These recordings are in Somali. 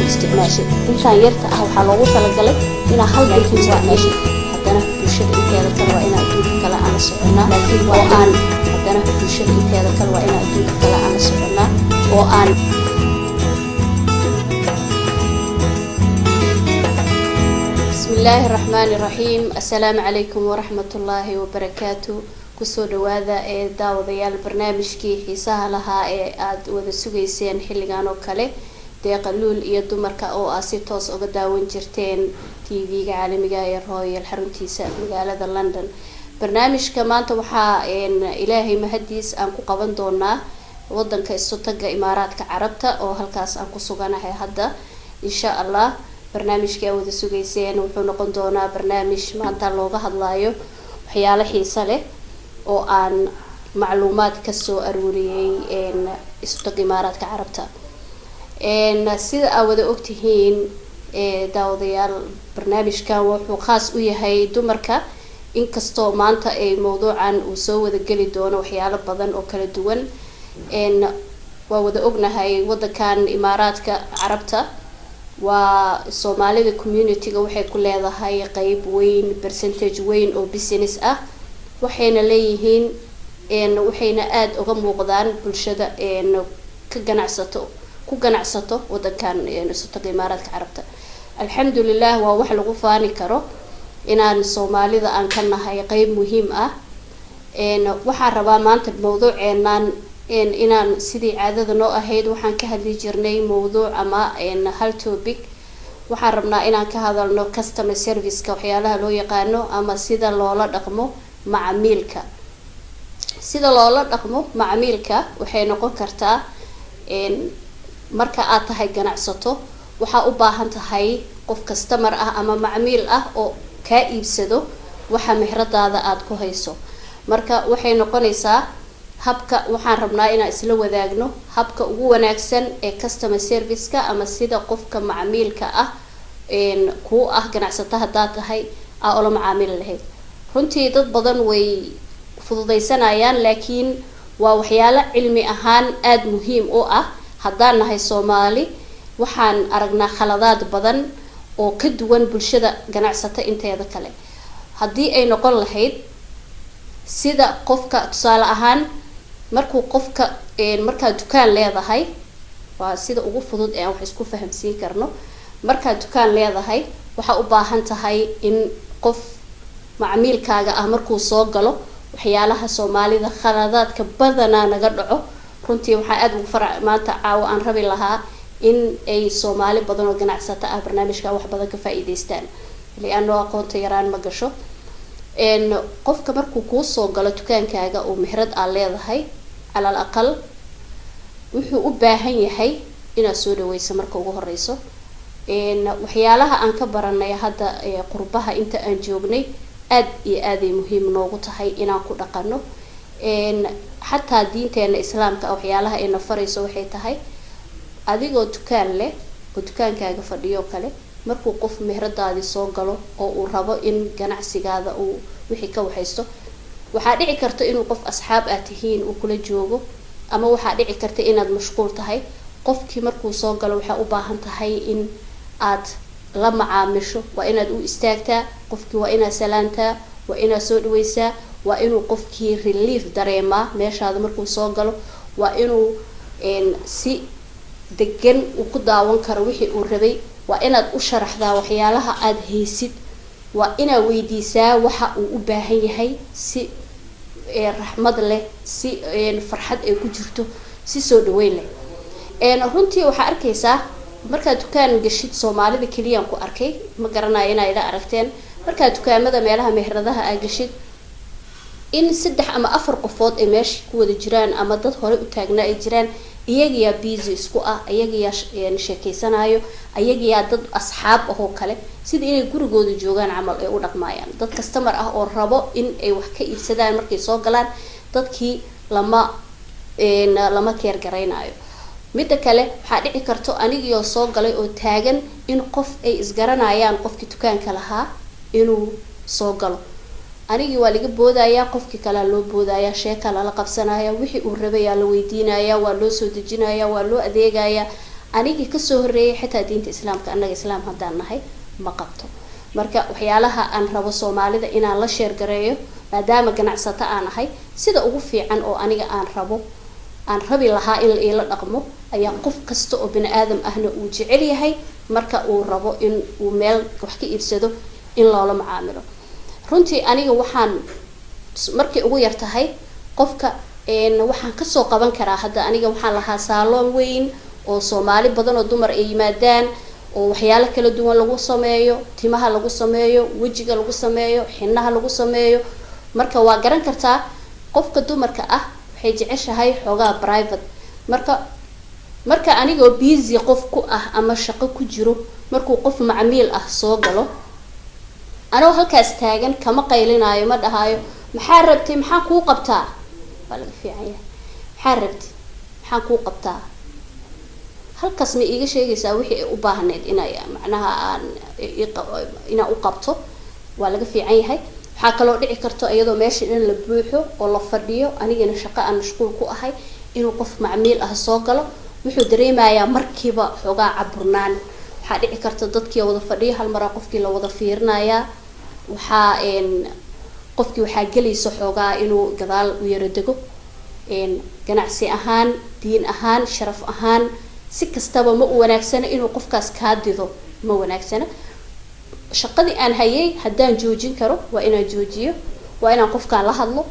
استعماشي إنسان يرتاح وحلو وصل الجلد إن هل بيكون استعماشي حتى بوشد إنت هذا كلا وإنا أدوك كلا أنا سعنا وأن حتى بوشد إنت هذا كلا وإنا أدوك كلا أنا سعنا وأن بسم الله الرحمن الرحيم السلام عليكم ورحمة الله وبركاته كسر هذا داوديال برنامج كي حسها لها أد وذسوجيسين حلقانو كله deeqaluul iyo dumarka oo si toos uga daawan jirteen TV-ga caalamiga ee Royal xaruntiisa magaalada London barnaamijka maanta waxa ilaahay mahadiis aan ku qaban doonaa wadanka istotaga Imaaraadka Carabta oo halkaas aan ku suganahay hadda insha Allah barnaamijka wada sugayseen wuxuu noqon doonaa barnaamij maanta looga hadlayo waxyaalo xiiso leh oo aan macluumaad ka soo aruuriyay istotaga Imaaraadka Carabta sida awada ogtihiin daawadayaal barnaamijkan wuxuu khaas u yahay dumarka inkastoo maanta ay mowduucan uu soo wada gali doono waxyaalo badan oo kala duwan waa wada ognahay wadankan Imaaraadka Carabta waa Soomaalida community-ga waxay ku leedahay qayb weyn percentage weyn oo business ah waxayna leeyihiin waxayna aad uga muuqdaan bulshada ka ganacsato wadankan istotaga Imaaraadka Carabta alxamdulillah waa wax lagu faani karo inaan Soomaalida aan ka nahay qayb muhiim ah waxa rabaa maanta mowduuceenan inaan sidii caadada noo ahayd waxaan ka hadli jirnay mowduuc ama hal topic waxaan rabnaa inaan ka hadalno customer service-ka waxyaalaha loo yaqaano ama sida loola dhaqmo macmiilka waxay noqon kartaa marka aad tahay ganacsato waxa u baahan tahay qof customer ah ama macmiil ah oo ka iibsado waxa meheradaada aad ku hayso marka waxay noqonaysaa habka waxaan rabnaa inaan isla wadaagno habka ugu wanaagsan ee customer service-ka ama sida qofka macmiilka ah ku ah ganacsato hadaa tahay oo la macaamil lahayd runtii dad badan way fududeysanayaan laakiin waa waxyaalo cilmi ahaan aad muhiim u ah haddaan nahay Soomaali waxaan aragnaa khaladaad badan oo ka duwan bulshada ganacsato inteeda kale haddii ay noqon lahayd sida qofka tusaale ahaan markuu qofka marka dukaan leedahay waa sida ugu fudud ee wax isku fahamsiin karno marka dukaan leedahay waxa u baahan tahay in qof macmiilkaaga ah markuu soo galo waxyaalaha Soomaalida khaladaadka badana naga dhaco runtii waxa aad ugu farac maanta caawa aan rabi lahaa in ay Soomaali badan oo ganacsato ah barnaamijka wax badan ka faa'iideystaan li'aano aqoonta yaraan ma gasho qofka markuu ku soo galo dukaankaaga oo meherad aad leedahay على الأقل wuxuu u baahan yahay inaad soo dhaweyso marka ugu horeyso waxyaalaha aan ka baranay hadda qurbaha inta aan joognay aad iyo aad ay muhiim noogu tahay inaan ku dhaqano حتى diinteena islaamka waxyaalaha ay nafarayso waxay tahay adigoo dukaan leh oo dukaankaaga fadhiyo kale markuu qof meheradaadi soo galo oo uu rabo in ganacsigaada uu wixii ka waxaysto waxa dhici karto inuu qof asxaab ah tihiin uu kula joogo ama waxa dhici karto inaad mashquul tahay qofkii markuu soo galo waxa u baahan tahay in aad la macaamisho waa inaad u istaagtaa qofkii waa inaad salaantaa waa inaad soo dhaweysaa waa inuu qofkii relief dareema meeshaada markuu soo galo waa inuu si degan uu ku daawan karo wixii uu rabay waa inaad u sharaxdaa waxyaalaha aad haysid waa inaad weydiisaa waxa uu u baahan yahay si raxmad leh si farxad ay ku jirto si soo dhaweyn leh runtii waxa arkaysaa marka dukaan gashid Soomaalida kaliya ku arkay ma garanayo inay ila aragteen marka dukaamada meelaha meheradaha ay gashid in 3 ama 4 qofood ay meesha ku wada jiraan ama dad hore u taagnaa ay jiraan iyaga busy isku ah iyaga sheekeysanayo iyaga dad asxaab ah oo kale sida inay gurigooda joogaan amal ay u dhaqmayaan dad customer ah oo rabo in ay wax ka iibsadaan markay soo galaan dadkii lama keer gareynayo mid kale waxa dhici karto anigii soo galay oo taagan in qof ay isgaranayaan qofkii dukaanka lahaa inuu soo galo anigii waa laga boodaya qofkii kale loo boodaya sheeka la qabsanaya wixii uu rabay la weydiinaya waa loo soo dejinaya waa loo adeegaya anigi kasoo horeeyay xitaa diinta islaamka annaga islaam haddaan nahay ma qabto marka waxyaalaha aan rabo Soomaalida inaan la sheer gareeyo maadaama ganacsato aan ahay sida ugu fiican oo aniga aan rabi lahaa in la dhaqmo ayaa qof kasta oo bini aadam ahna uu jecel yahay marka uu rabo in uu meel wax ka iibsado in loola macaamilo runtii aniga waxaan markii ugu yar tahay qofka waxaan ka soo qaban karaa hadda aniga waxaan lahaa salon weyn oo Soomaali badan oo dumar ay yimaadaan oo waxyaalo kala duwan lagu sameeyo timaha lagu sameeyo wajiga lagu sameeyo xinaha lagu sameeyo marka waa garan kartaa qofka dumarka ah waxay jeceshahay xogaa private marka anigoo busy qof ku ah ama shaqo ku jiro markuu qof macmiil ah soo galo anoo halkaas taagan kama qaylinaayo ma dhahayo maxaa rabtay maxaa kuu qabtaa wala fiican maxaa rabtay maxaa kuu qabtaa halkaas ma iiga sheegaysaa wixii u baahneed inay macnaha aan u qabto waa laga fiican yahay waxa kale oo dhici karto iyadoo meesha in la buuxo oo la fadhiyo anigana shaqo aan mashquul ku ahay inuu qof macmiil ah soo galo wuxuu dareemayaa markiiba xogaa caburnaan waxa dhici karto dadkii wada fadhiyo hal mar qofkii la wada fiirinayaa waxa qofkii waxa galayso xogaa inuu gadaal u yara dego ganacsi ahaan diin ahaan sharaf ahaan si kastaba ma u wanaagsana inuu qofkaas ka dido ma wanaagsana shaqadii aan hayay haddaan joojin karo waa inaan joojiyo waa inaan qofkaan la hadlo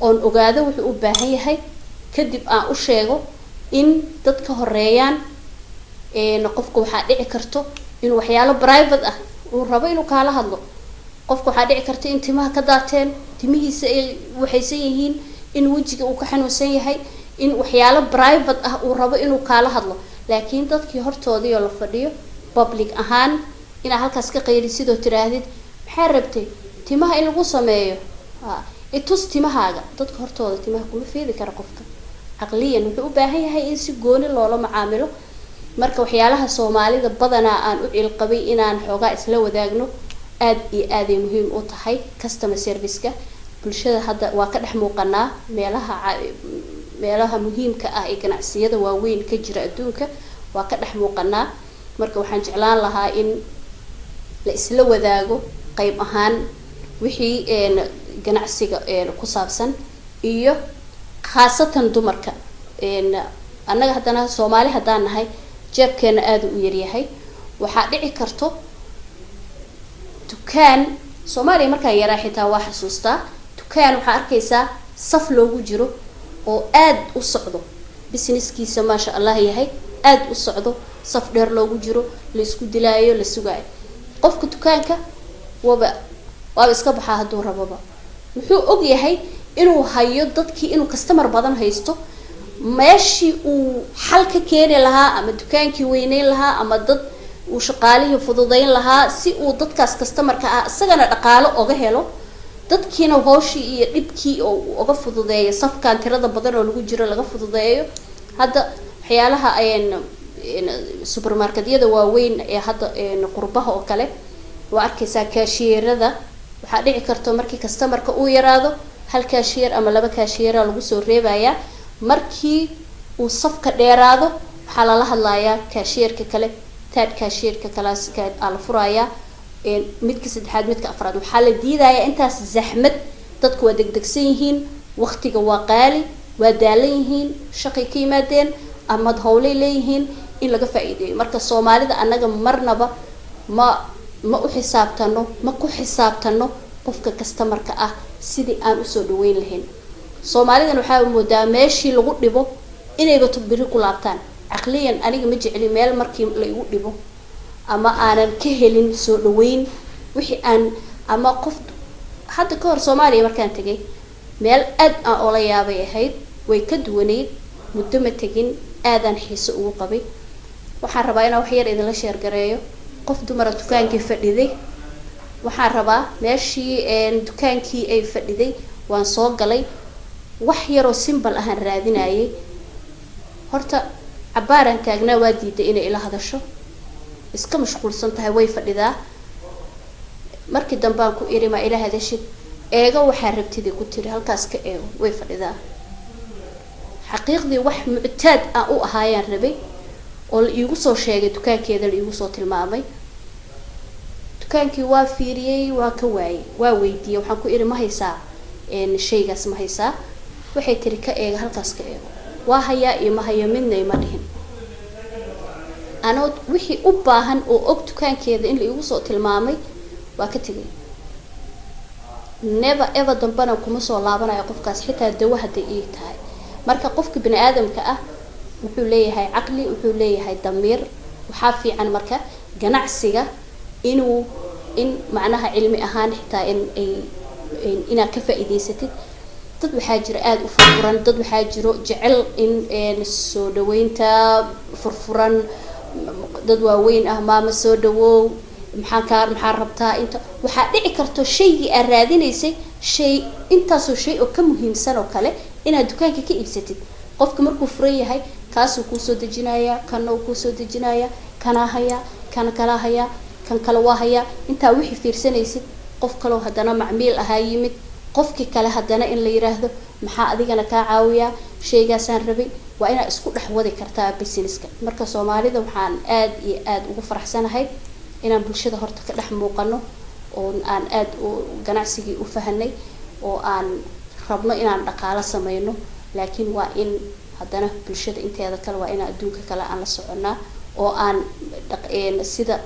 oon ogaado wuxuu u baahan yahay kadib aan u sheego in dadka horeeyaan qofka waxa dhici karto in waxyaalo private ah uu rabo inuu kala hadlo qofka waxa dhici karto in timaha ka daateen timihiisa ay waxaysan yihiin in wajiga uu ka xanuunsan yahay in waxyaalo private ah uu rabo inuu kala hadlo laakiin dadkii hortoodii oo la fadhiyo public ahaan ina halkaas ka qayri sidoo tiraahdid maxaa rabtay timaha in lagu sameeyo itus timahaaga dadka hortooda timaha kuma fiidi kara qofka aqliyan wuxuu u baahan yahay in si gooni loola macaamilo marka waxyaalaha Soomaalida badanaa aan u cilqabay inaan xoogaa isla wadaagno aad iyo aad ay muhiim u tahay customer service-ka bulshada hadda waa ka dhex muuqanaa meelaha muhiimka ah ee ganacsiyada waaweyn ka jira adduunka waa ka dhex muuqanaa marka waxaan jeclaan lahaa in la isla wadaago qayb ahaan wixii ganacsiga ku saabsan iyo khaasatan dumarka annaga haddana Soomaali haddaan nahay jeebkeena aad u yar yahay waxa dhici karto dukaan Soomaaliya markaa yaraa xitaa waa xasuustaa dukaan waxa arkaysaa saf loogu jiro oo aad u socdo businesskiisa ma sha Allah yahay aad u socdo saf dheer loogu jiro la isku dilaayo la sugaayo qofka dukaanka waa iska baxaa haduu rababa wuxuu og yahay inuu hayo dadkii inuu customer badan haysto meeshii uu xal ka keeni lahaa ama dukaankii weyneyn lahaa ama dad uu shaqaalihi fududeyn lahaa si uu dadkaas customerka ah isagana dhaqaale uga helo dadkiina hooshii iyo dhibkii oo uga fududeeyo safkan tirada badan oo lagu jiro laga fududeeyo hadda waxyaalaha supermarketyada waaweyn ee hadda qurbaha oo kale waa arkaysaa kaashiyerada waxa dhici karto markii customerka uu yaraado hal kaashiyer ama laba kaashiyer lagu soo reebayaa markii uu safka dheeraado waxa la hadlayaa kaashiyerka kale third kaashiyerka kalaaska la furayaa midka saddexaad midka afraad waxa la diidayaa intaas zaxmad dadku waa degdegsan yihiin waqtiga waa qaali waa daalan yihiin shaqay ka yimaadeen ama hawlay leeyihiin in laga faa'iideeyo marka Soomaalida anaga marnaba ma u xisaabtano ma ku xisaabtano qofka customerka ah sidii aan u soo dhaweyn lahayn Soomaalidan waxa moodaa meeshii lagu dhibo inayba tubiri ku laabtaan aqliyan aniga ma jeceli meel markii la igu dhibo ama aanan ka helin soo dhaweyn wixii aan ama qof hadda ka hor Soomaaliya markaan tagay meel aad aan oo la yaabay ahayd way ka duwaneyd muddo ma tagin aadan xiiso ugu qabay waxaan rabaa inaan wax yar idin la sheer gareeyo qof dumar dukaankii fadhiday waxaan rabaa meeshii dukaankii ay fadhiday waan soo galay wax yar oo simple ah aan raadinayay horta cabaaran taagnaa waa diiday inay ila hadasho iska mashquulsan tahay way fadhidaa markii dambe aan ku iri ma ila hadashid eega waxa rabtidii ku tiri halkaas ka eego way fadhidaa xaqiiqdii wax muctaad ah u ahaayaan rabay oo la iigu soo sheegay dukaankeeda la iigu soo tilmaamay. dukaankii waa fiiriyay waa ka waayay, waa weydiiyay, waxaan ku iri ma haysaa shaygaas ma haysaa? waxay tiri ka eega halkaas ka eego. waa hayaa iyo ma hayo midna ima dhihin. anoo wixii u baahan oo og dukaankeeda in la iigu soo tilmaamay waa ka tegay. never ever dambana kuma soo laabanayo qofkaas xitaa dawo hadday ii tahay. marka qofka bini aadamka ah wuxuu leeyahay caqli, wuxuu leeyahay damiir. waxaa fiican marka ganacsiga inuu macnaha cilmi ahaan xitaa inaad ka faa'iidaysatid. dad waxaa jira aada u furfuran, dad waxaa jiro jecel in soo dhaweynta furfuran, dad waaweyn ah maama soo dhawow, maxaa rabtaa inta. waxaa dhici karto shaygii aad raadinaysay shay intaasoo shay oo ka muhiimsan oo kale inaad dukaanka ka iibsatid. qofka markuu furan yahay kaasuu kuu soo dejinayaa, kana uu kuu soo dejinayaa, kanaa hayaa, kana kala hayaa, kan kale waa hayaa. intaa wixii fiirsanaysid qof kaloo haddana macmiil ahaa yimid, qofkii kale haddana in la yiraahdo maxaa adigana kaa caawiyaa, shaygaasaan rabay. waa inaad isku dhex wadi kartaa businesska. marka Soomaalida waxaan aad iyo aad ugu faraxsanahay inaan bulshada horta ka dhex muuqano oo aan aad ganacsigii u fahanay oo aan rabno inaan dhaqaale sameeyno. laakiin waa in haddana bulshada inteeda kale waa in adduunka kale aan la soconaa oo aan sida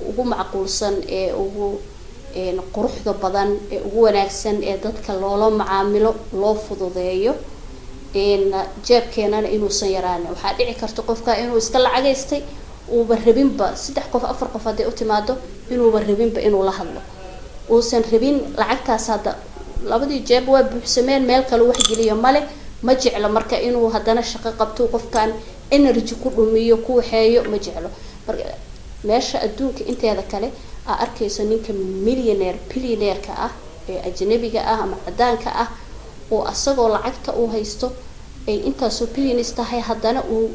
ugu macquulsan ee ugu quruxda badan ee ugu wanaagsan ee dadka loola macaamilo loo fududeeyo. jeebkeenana inuusan yaraan. waxaa dhici karta qofka inuu iska lacagaystay uuba rabinba 3 qof 4 qof haday u timaado inuuba rabinba inuu la hadlo, uusan rabin lacagtaas hadda labadii jeeb waa buuxsameen, meel kale wax geliyo male. ma jeclo marka inuu haddana shaqo qabto qofkan energy ku dhumiyo ku waxeeyo, ma jeclo. marka meesha adduunka inteeda kale aa arkayso ninka billionaire-ka ah ee ajnabiga ah ama cadaanka ah oo asagoo lacagta uu haysto ay intaasoo billions tahay haddana uu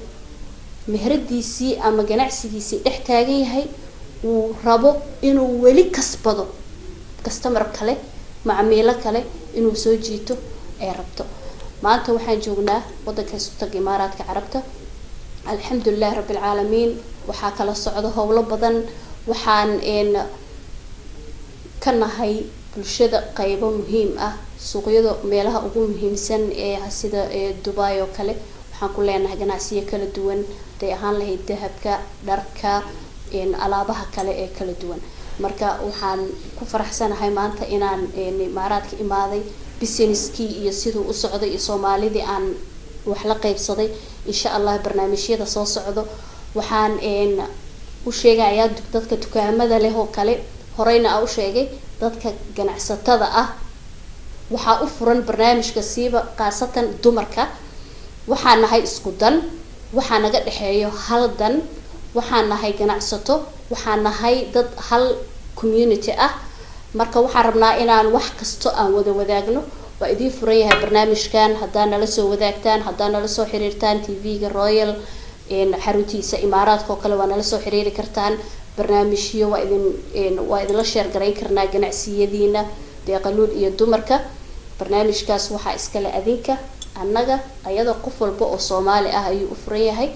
meheradiisii ama ganacsigiisii dhex taagan yahay, uu rabo inuu weli kasbado customer kale, macmiilo kale inuu soo jiito ay rabto. maanta waxaan joognaa wadanka Sultanka Imaaraadka Carabta. alxamdulillah rabbil caalamiin. waxaa kala socdo howlo badan. waxaan ka nahay bulshada qaybo muhiim ah, suuqyada meelaha ugu muhiimsan ee sida Dubai oo kale. waxaan ku leenahay ganacsiyo kala duwan, day ahaan lahayd dahabka, dharka, alaabaha kale ee kala duwan. marka waxaan ku faraxsanahay maanta inaan Imaaraadka imaaday, businesskii iyo siduu u socday iyo Soomaalidii aan wax la qaybsaday. insha Allah barnaamijyada soo socdo waxaan u sheegayaa dadka dukaamada leh oo kale, horeyna aan u sheegay dadka ganacsatada ah waxaa u furan barnaamijka siiba qaasatan dumarka. waxaan nahay isku dan, waxaa naga dhaxeeyo hal dan, waxaan nahay ganacsato, waxaan nahay dad hal community ah. marka waxaan rabnaa inaan wax kasto aan wada wadaagno. waa idin furan yahay barnaamijkan, haddaan nala soo wadaagtaan, haddaan nala soo xiriirtaan TV-ga Royal xaruntiisa Imaaraadka oo kale waa nala soo xiriiri kartaan. barnaamijyo waa idinla share garayn karnaa ganacsiyadiina deeqaluul iyo dumarka. barnaamijkaas waxaa iskale adinka annaga ayadoo qof walba oo Soomaali ah ayuu u furan yahay.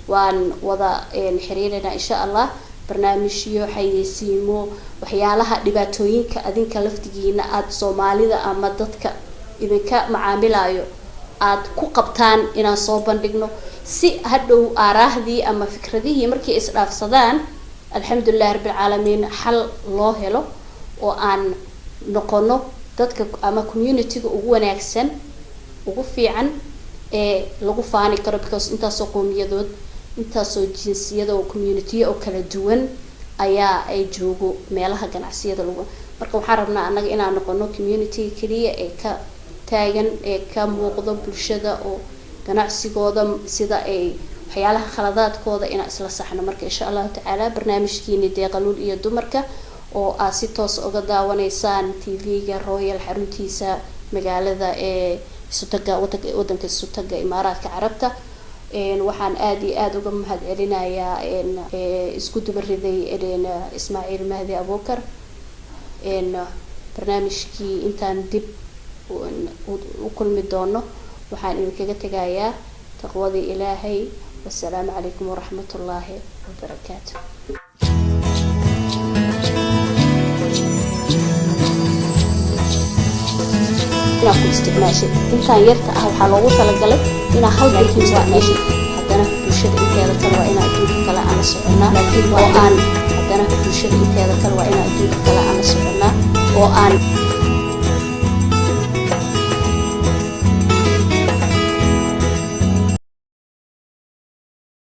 waan wada xiriirina insha Allah. barnaamijyo xayeysiimo waxyaalaha dhibaatooyinka adinka laftigiina aad Soomaalida ama dadka idinka macaamilayo aad ku qabtaan inaan soo bandhigno si hadhow aaraahdii ama fikradihii markii is dhaafsadaan alxamdulillah rabbil caalamiin xal loo helo oo aan noqono dadka ama community-ga ugu wanaagsan ugu fiican ee lagu faani karo. because intaasoo qowmiyadood, intaasoo jinsiyada oo community oo kala duwan ayaa ay joogo meelaha ganacsiyada lagu. marka waxaan rabnaa annaga inaan noqono community kaliya ee ka taagan ee ka muuqdo bulshada oo ganacsigooda sida ay waxyaalaha khaladaadkooda inaan isla saxno. marka insha Allah taala barnaamijkiina deeqaluul iyo dumarka oo aad si toos uga daawanaysaan TV-ga Royal xaruntiisa magaalada ee wadanka Sultanka Imaaraadka Carabta. waxaan aad iyo aad uga mahad celinayaa isku dubariday Ismaaciil Mahdi Abuukar. barnaamijkii intaan dib u kulmi doono waxaan idinkaga tegayaa taqwadii Ilaahay. والسلام عليكم ورحمة الله وبركاته. ku isticmaashay intaan yarta ah waxaa loogu talagalay inaa hal bay ku isticmaashay haddana bulshada inteeda kale waa inaa adduunka kale aan la soconaa laakiin waa aan haddana bulshada inteeda kale waa inaa adduunka kale aan la soconaa oo aan